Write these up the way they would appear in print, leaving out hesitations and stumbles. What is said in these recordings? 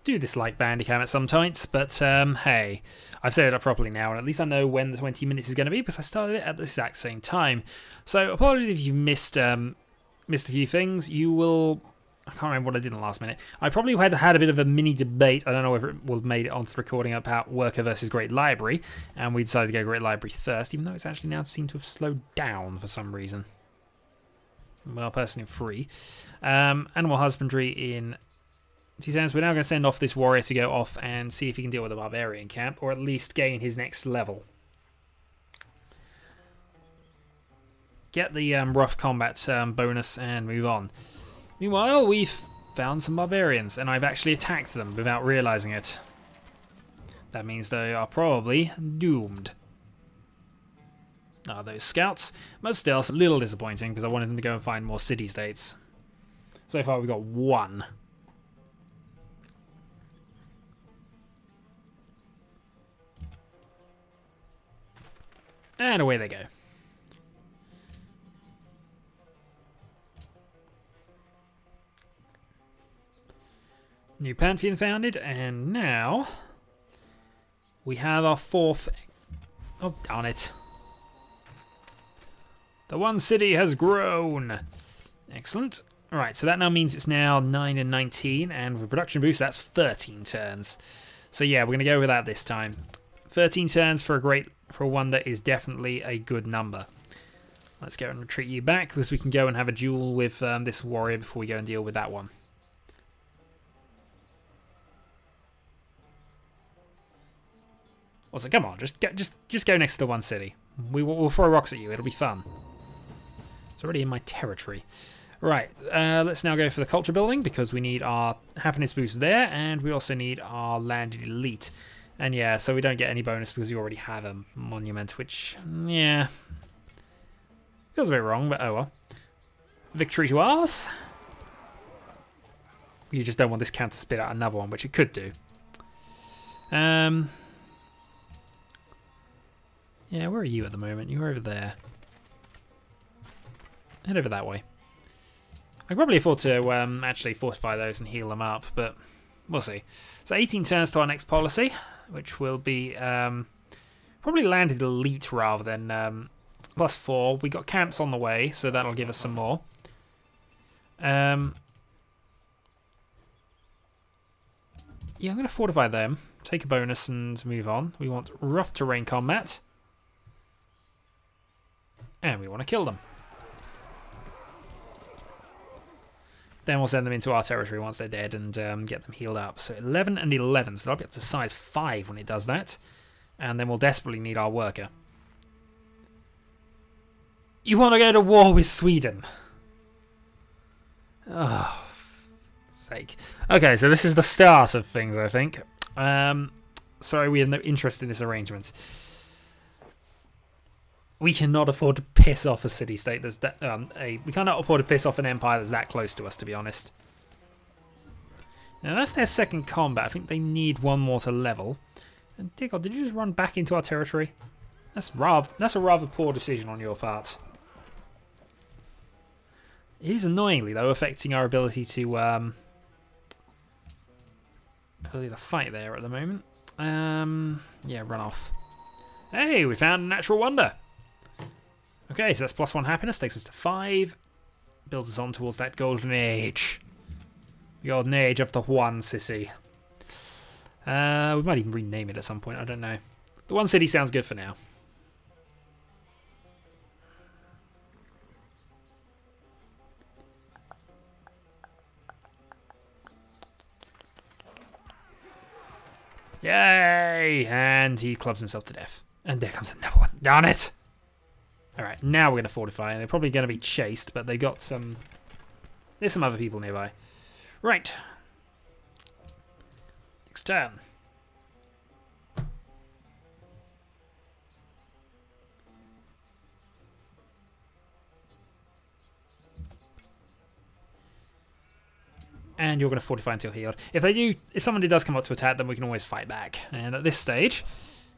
do dislike Bandicam at some points, but hey, I've set it up properly now, and at least I know when the 20 minutes is going to be because I started it at the exact same time. So apologies if you've missed a few things. You will... I can't remember what I did in the last minute. I probably had a bit of a mini debate. I don't know whether it will have made it onto the recording about Worker versus Great Library, and we decided to go Great Library first, even though it's actually now seemed to have slowed down for some reason. Well, person in 3. Animal Husbandry in 2 turns. We're now going to send off this warrior to go off and see if he can deal with the barbarian camp, or at least gain his next level. Get the rough combat bonus and move on. Meanwhile, we've found some barbarians, and I've actually attacked them without realizing it. That means they are probably doomed. Those scouts, but still it's a little disappointing because I wanted them to go and find more city-states. So far we've got 1. And away they go. New Pantheon founded, and now we have our 4th... Oh, darn it. The one city has grown. Excellent. Alright, so that now means it's now 9 and 19, and with production boost, that's 13 turns. So yeah, we're going to go with that this time. 13 turns for a one that is definitely a good number. Let's go and retreat you back, because we can go and have a duel with this warrior before we go and deal with that one. Also, come on, just go next to the one city. We'll throw rocks at you. It'll be fun. It's already in my territory. Right, let's now go for the culture building because we need our happiness boost there, and we also need our landed elite. And yeah, so we don't get any bonus because we already have a monument, which, yeah, feels a bit wrong, but oh well. Victory to us. You just don't want this count to spit out another one, which it could do. Yeah, where are you at the moment? You're over there. Head over that way. I could probably afford to actually fortify those and heal them up, but we'll see. So 18 turns to our next policy, which will be probably landed elite rather than +4. We got camps on the way, so that'll give us some more. Yeah, I'm going to fortify them, take a bonus and move on. We want rough terrain combat. And we want to kill them. Then we'll send them into our territory once they're dead and get them healed up. So 11 and 11, so that'll be up to size 5 when it does that. And then we'll desperately need our worker. You want to go to war with Sweden? Oh, sake. Okay, so this is the start of things, I think. Sorry, we have no interest in this arrangement. We cannot afford to piss off a city-state that's that we cannot afford to piss off an empire that's that close to us, to be honest. Now that's their second combat. I think they need one more to level. And dear God, did you just run back into our territory? That's a rather poor decision on your part. It is annoyingly though affecting our ability to the fight there at the moment. Yeah, run off. Hey, we found a natural wonder. Okay, so that's +1 happiness, takes us to 5. Builds us on towards that golden age. The golden age of the one city. We might even rename it at some point, I don't know. The one city sounds good for now. Yay! And he clubs himself to death. And there comes another one. Darn it! Alright, now we're going to fortify, and they're probably going to be chased, but they've got some... There's some other people nearby. Right. Next turn. And you're going to fortify until healed. If somebody does come up to attack, then we can always fight back. And at this stage...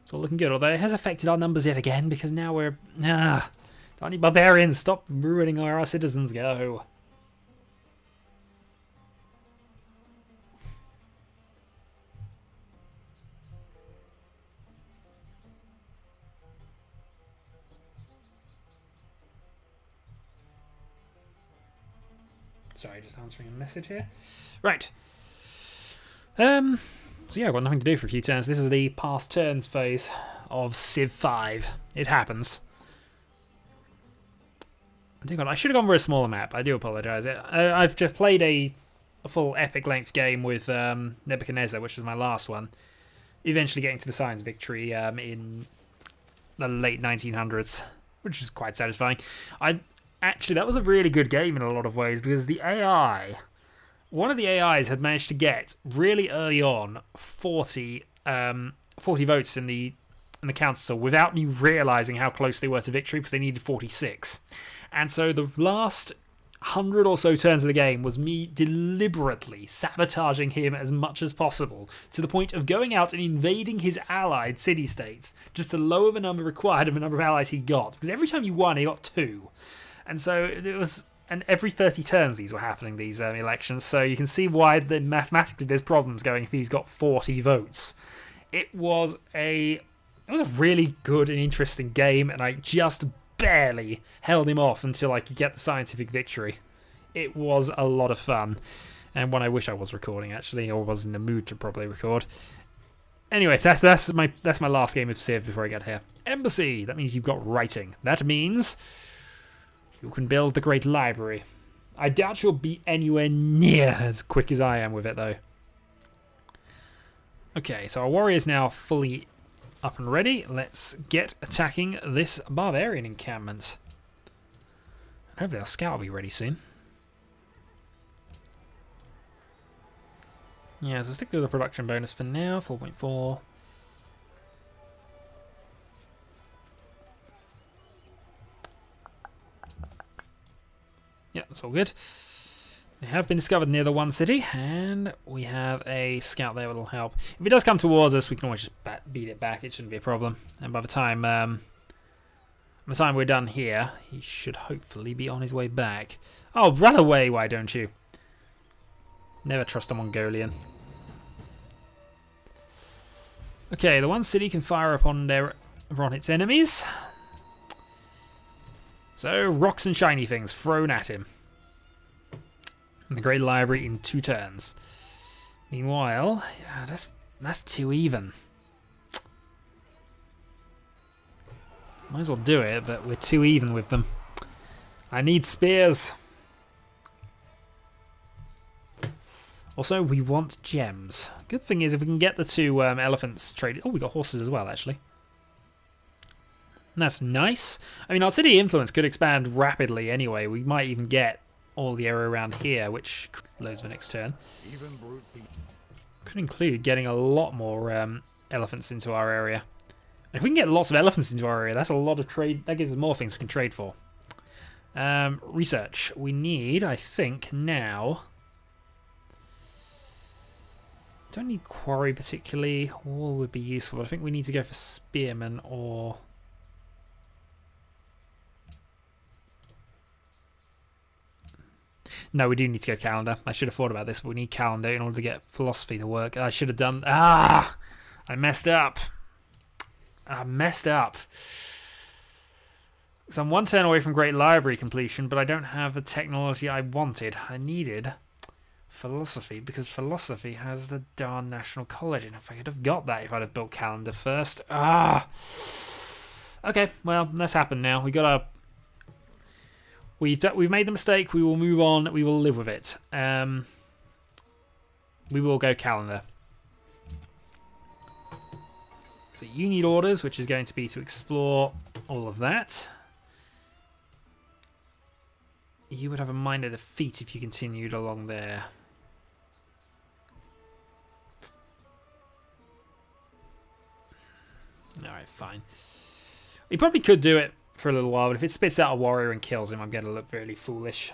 It's all looking good, although it has affected our numbers yet again, because now we're... Tiny barbarians, stop ruining our citizens, go. Sorry, just answering a message here. Right. So yeah, I've got nothing to do for a few turns. This is the past turns phase of Civ 5. It happens. I should have gone for a smaller map. I do apologise. I've just played a full epic length game with Nebuchadnezzar, which was my last one. Eventually getting to the Science Victory in the late 1900s, which is quite satisfying. Actually, that was a really good game in a lot of ways because the AI, one of the AIs had managed to get really early on 40 votes in the council without me realising how close they were to victory because they needed 46. And so the last 100 or so turns of the game was me deliberately sabotaging him as much as possible to the point of going out and invading his allied city-states just to lower the number required of the number of allies he got. Because every time you won, he got 2. And so it was... And every 30 turns these were happening, these elections. So you can see why mathematically there's problems going if he's got 40 votes. It was a really good and interesting game, and I just barely held him off until I could get the scientific victory. It was a lot of fun, and one I wish I was recording actually, or was in the mood to probably record. Anyway, so that's my last game of Civ before I get here. Embassy. That means you've got writing. That means you can build the Great Library. I doubt you'll be anywhere near as quick as I am with it, though. Okay, so our warrior's now fully up and ready. Let's get attacking this barbarian encampment. Hopefully our scout will be ready soon. Yeah, so stick to the production bonus for now, 4.4. Yeah, that's all good. They have been discovered near the one city, and we have a scout there that'll help. If he does come towards us, we can always just beat it back. It shouldn't be a problem. And by the time we're done here, he should hopefully be on his way back. Oh, run away, why don't you? Never trust a Mongolian. Okay, the one city can fire upon its enemies. So, rocks and shiny things thrown at him. And the Great Library in 2 turns. Meanwhile, yeah, that's too even. Might as well do it, but we're too even with them. I need spears. Also, we want gems. Good thing is if we can get the 2 elephants traded... Oh, we got horses as well, actually. And that's nice. I mean, our city influence could expand rapidly anyway. We might even get all the area around here, which loads for next turn. Could include getting a lot more elephants into our area. And if we can get lots of elephants into our area, that's a lot of trade. That gives us more things we can trade for. Research. We need, I think, now... Don't need quarry particularly. Wall would be useful. I think we need to go for spearmen or... No, we do need to go calendar. I should have thought about this, but we need calendar in order to get philosophy to work. I should have done... I messed up. I messed up. So I'm 1 turn away from Great Library completion, but I don't have the technology I wanted. I needed philosophy, because philosophy has the darn National College, and if I could have got that if I'd have built calendar first. Okay, well, that's happened now. We got our... We've made the mistake. We will move on. We will live with it. We will go calendar. So you need orders, which is going to be to explore all of that. You would have a minor defeat if you continued along there. Alright, fine. We probably could do it for a little while, but if it spits out a warrior and kills him, I'm going to look really foolish.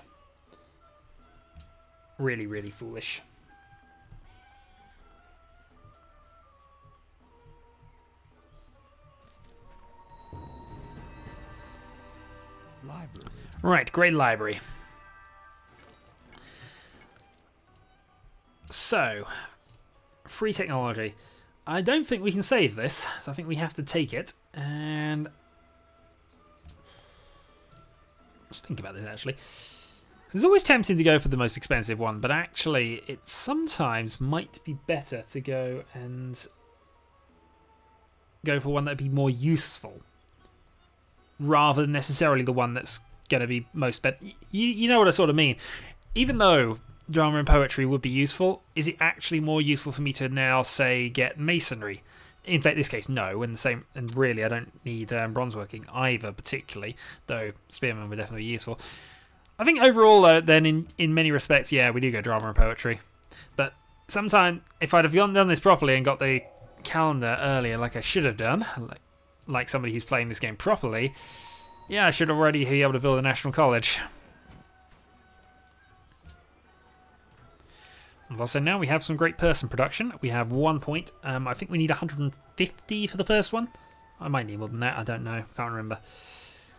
Really, really foolish. Library. Right, Great Library. So, free technology. I don't think we can save this, so I think we have to take it. And let's think about this actually. It's always tempting to go for the most expensive one, but actually it sometimes might be better to go for one that would be more useful, rather than necessarily the one that's going to be most spent. You know what I sort of mean. Even though drama and poetry would be useful, is it actually more useful for me to now, say, get masonry? In fact, in this case, no. And really, I don't need bronze working either, particularly. Though spearmen would definitely be useful. I think overall, then in many respects, yeah, we do go drama and poetry. But sometime, if I'd have done this properly and got the calendar earlier, like I should have done, like somebody who's playing this game properly, yeah, I should already be able to build a national college. And also now we have some great person production. We have 1 point. I think we need 150 for the first one. I might need more than that. I don't know. Can't remember.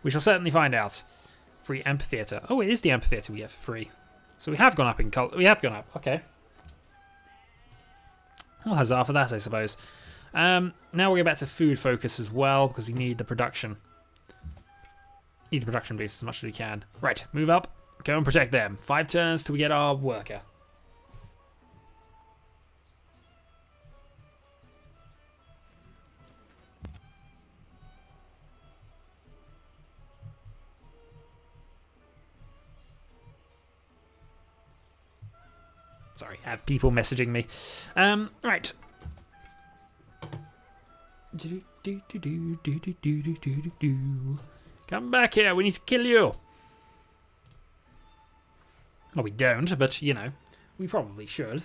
We shall certainly find out. Free amphitheatre. Oh, it is the amphitheatre we get for free. So we have gone up in colour. We have gone up. Okay. Well, huzzah for that, I suppose. Now we'll go back to food focus as well, because we need the production. Need the production boost as much as we can. Right, move up. Go and protect them. 5 turns till we get our worker. Sorry, I have people messaging me. Right. Come back here, we need to kill you. Well, we don't, but, you know, we probably should.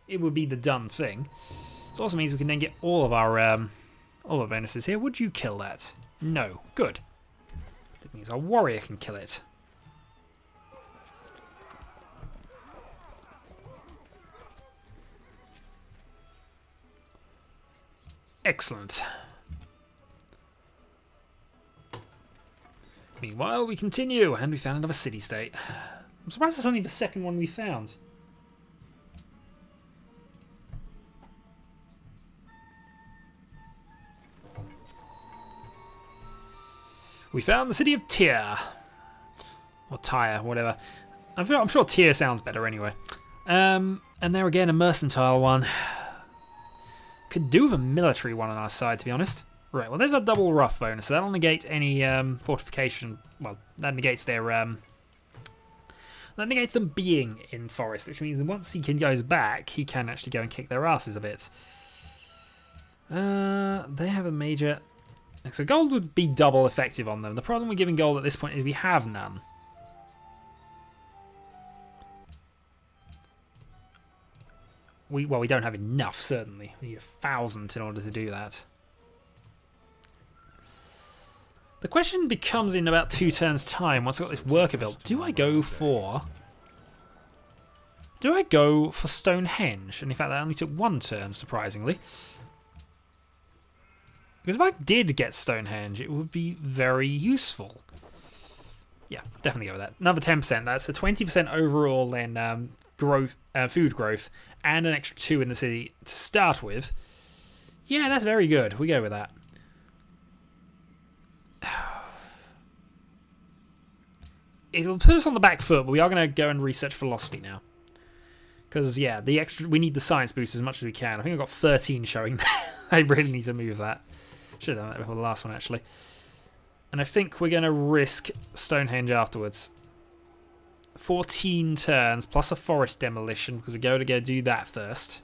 It would be the done thing. It also means we can then get all of our bonuses here. Would you kill that? No. Good. That means our warrior can kill it. Excellent. Meanwhile, we continue, and we found another city-state. I'm surprised that's only the second one we found. We found the city of Tyr. Or Tyre, whatever. I'm sure Tyr sounds better anyway. And there again, a mercantile one. Could do with a military one on our side, to be honest. Right, well, there's a double rough bonus, so that'll negate any fortification. Well, that negates their that negates them being in forest, which means that once he goes back, he can actually go and kick their asses a bit. They have a major. So gold would be double effective on them. The problem with giving gold at this point is we have none. We don't have enough, certainly. We need 1,000 in order to do that. The question becomes in about 2 turns' time, once I've got this worker built, do I go for Stonehenge? And in fact, that only took 1 turn, surprisingly. Because if I did get Stonehenge, it would be very useful. Yeah, definitely go with that. Another 10%. That's a 20% overall then food growth, and an extra 2 in the city to start with. Yeah, that's very good. We go with that. It'll put us on the back foot, but we are going to go and research philosophy now. Because, yeah, we need the science boost as much as we can. I think I've got 13 showing. I really need to move that. Should have done that before the last one, actually. And I think we're going to risk Stonehenge afterwards. 14 turns plus a forest demolition, because we go do that first.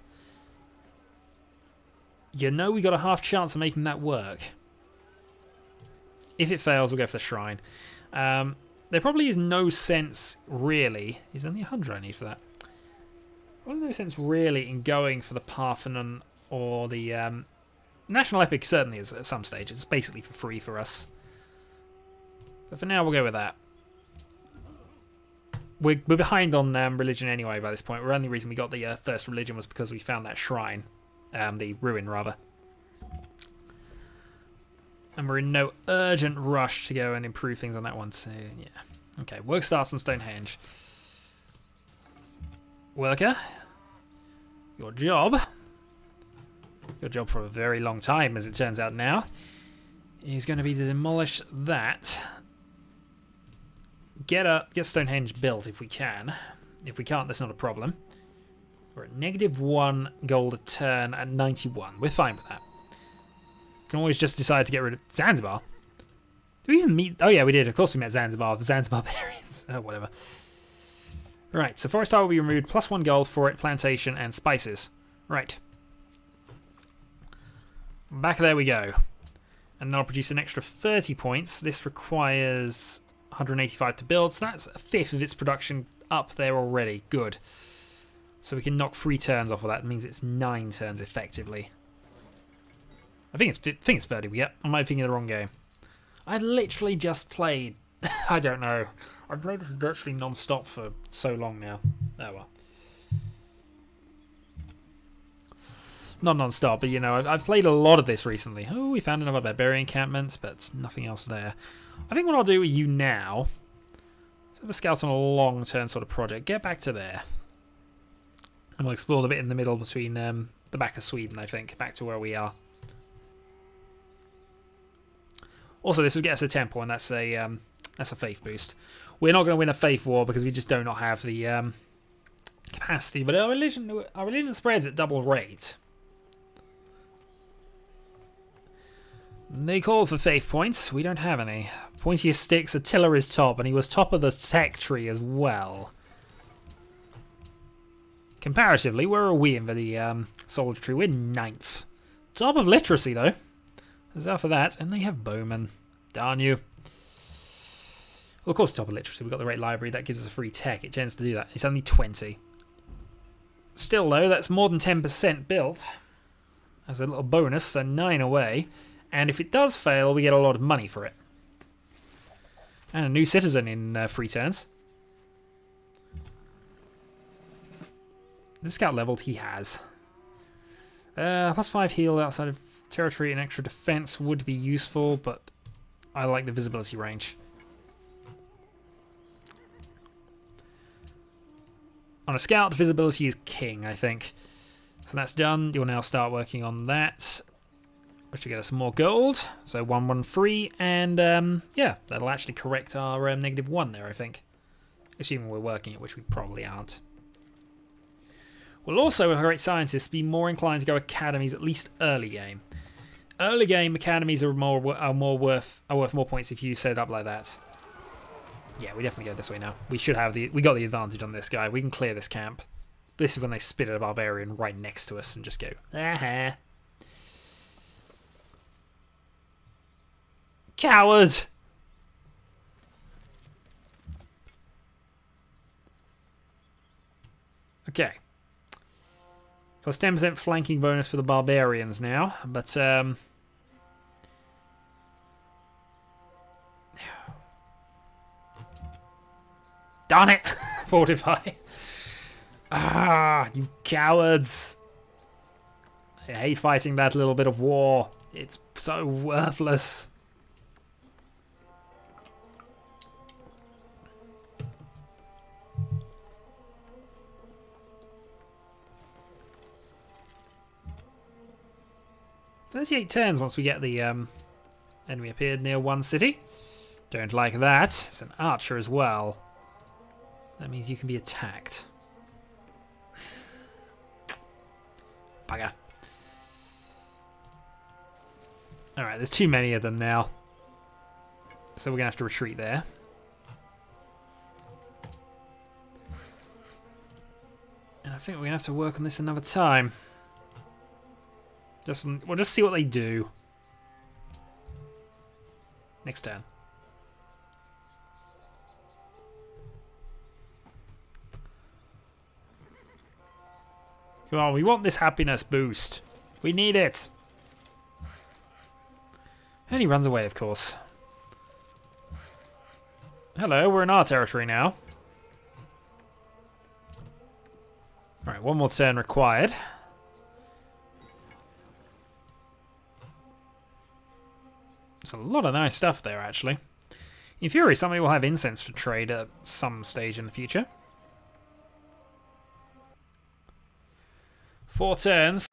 You know we got a half chance of making that work. If it fails, we'll go for the shrine. There probably is no sense, really. Is only 100 I need for that. Probably no sense, really, in going for the Parthenon or the National Epic. Certainly is at some stage. It's basically for free for us. But for now, we'll go with that. We're behind on religion anyway by this point. The only reason we got the first religion was because we found that shrine. The ruin, rather. And we're in no urgent rush to go and improve things on that one. So, yeah. Okay, work starts on Stonehenge. Worker. Your job for a very long time, as it turns out now, is going to be to demolish that. get Stonehenge built if we can. If we can't, that's not a problem. We're at -1 gold a turn at 91. We're fine with that. Can always just decide to get rid of Zanzibar. Do we even meet? Oh yeah, we did. Of course we met Zanzibar. The Zanzibar barbarians. Oh, whatever. Right, so forest art will be removed. +1 gold for it, plantation and spices. Right. Back there we go. And that'll produce an extra 30 points. This requires 185 to build, so that's a fifth of its production up there already. Good. So we can knock 3 turns off of that. It means it's 9 turns effectively. I think it's 30 we get. I might be thinking of the wrong game. I literally just played... I don't know. I've played this virtually non-stop for so long now. Oh well. Not non-stop, but you know, I've played a lot of this recently. Oh, we found another barbarian encampment, but nothing else there. I think what I'll do with you now... Let's have a scout on a long-term sort of project. Get back to there. And we'll explore the bit in the middle between the back of Sweden, I think. Back to where we are. Also, this would get us a temple, and that's a faith boost. We're not going to win a faith war because we just do not have the capacity. But our religion spreads at double rate. They call for faith points. We don't have any. Pointiest sticks, Attila is top, and he was top of the tech tree as well. Comparatively, where are we in the soldier tree? We're 9th. Top of literacy, though. There's after that, and they have bowmen. Darn you. Well, of course, top of literacy. We've got the Great Library. That gives us a free tech. It tends to do that. It's only 20. Still, though, that's more than 10% built. As a little bonus, so 9 away. And if it does fail, we get a lot of money for it. And a new citizen in 3 turns. The scout leveled, he has. +5 heal outside of territory and extra defense would be useful, but I like the visibility range. On a scout, visibility is king, I think. So that's done. You'll now start working on that, which will get us some more gold. So 113, and yeah, that'll actually correct our -1 there, I think. Assuming we're working it, which we probably aren't. We'll also, with great scientists, be more inclined to go academies at least early game. Early game academies are worth more points if you set it up like that. Yeah, we definitely go this way now. We got the advantage on this guy. We can clear this camp. This is when they spit at a barbarian right next to us and just go, aha. Coward! Okay. Plus 10% flanking bonus for the barbarians now, but darn it! Fortify. Ah, you cowards. I hate fighting that little bit of war. It's so worthless. "38 turns once we get the enemy appeared near one city. Don't like that. It's an archer as well. That means you can be attacked. Bugger. Alright, there's too many of them now. So we're going to have to retreat there. And I think we're going to have to work on this another time. We'll just see what they do. Next turn. Come on, we want this happiness boost. We need it. And he runs away, of course. Hello, we're in our territory now. Alright, one more turn required. There's a lot of nice stuff there, actually. In theory, somebody will have incense for trade at some stage in the future. 4 turns.